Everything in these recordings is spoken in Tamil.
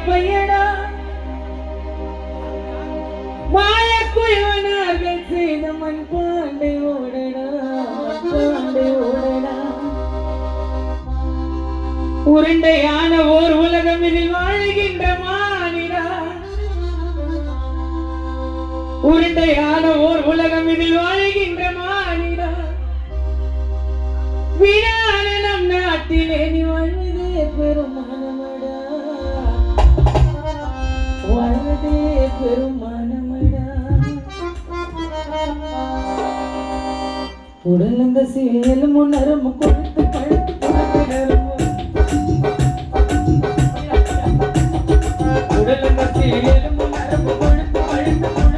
பையடா மாய குயவனார்கள் செய்த மண் பாண்டை ஓடடா பாண்டை ஓடடா உருண்டையான ஓர் உலகம் இதில் வாழ்கின்ற மானிடா உருண்டையான ஓர் உலகம் இதில் வாழ்கின்ற மானிடா வீணான நம் நாட்டிலே நீ வாழ்வதே பெருமானமடா வாழ்வதே பெருமானமடா உடலந்த சேலும் உணரும் கொடுத்து கழுத்து உடலந்த சேலும் உணரும் கொடுத்து கழுத்து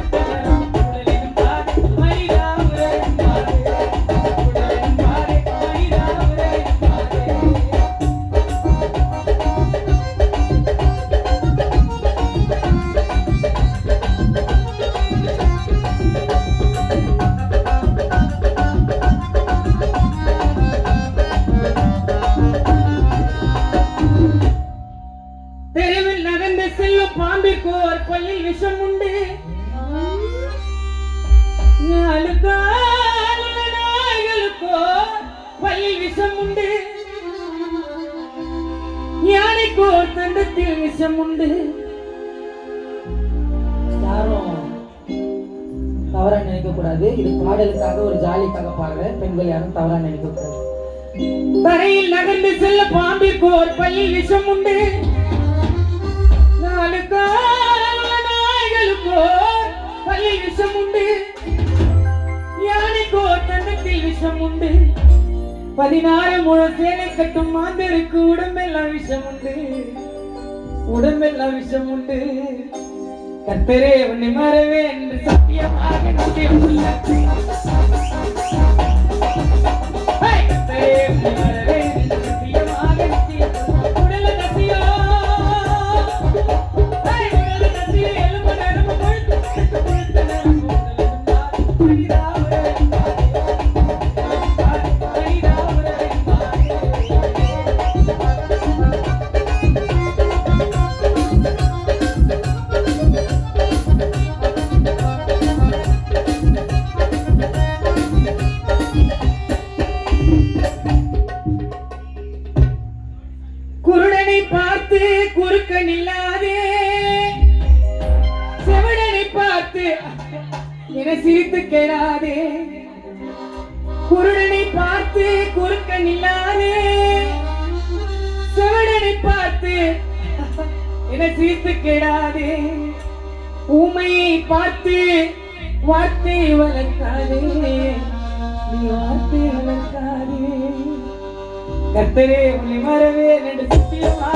பாம்பிற்கோர் பல்லில் விஷம் உண்டு நாலு காலுள்ள நாய்களுக்கோ பல்லில் விஷம் உண்டு யானைக்கோ தண்டத்தில் விஷம் உண்டு யாரும் தவறா நினைக்க கூடாது இது பாடலுக்காக ஒரு ஜாலிக்காக பாடுறேன் பெண்கள் யாரும் தவறா நினைக்க கூடாது தரையில் நகர்ந்து செல்ல பாம்பிற்கோர் பல்லில் விஷம் உண்டு நாலு காலுள்ள நாய்களுக்கோ பல்லில் விஷம் உண்டு யானைக்கோ தண்டத்தில் விஷம் உண்டு 16 முழம் சேலை கட்டும் மாந்தருக்கு உடம்பெல்லாம் விஷம் உண்டு உடம்பெல்லாம் விஷம் உண்டு கர்த்தரே உன்னை மறவே என்று சத்தியமாக நிச்சயமுள்ள கர்த்தரே உன்னை மறவே என்று சத்தியமாக நிச்சயமுள்ள உடல நசியோ குருடனை பார்த்து குறுக்கன் இல்லாதே செவடனை பார்த்து என சிரித்து கேளாதே குருடனை பார்த்து குறுக்கன் இல்லாதே செவடனை பார்த்து என சிரித்து கேளாதே ஊமையை பார்த்து வார்த்தை வளர்க்காதே நீ வார்த்தை வளர்க்காதே கர்த்தரே உன்னை மறவே என்று சத்தியமா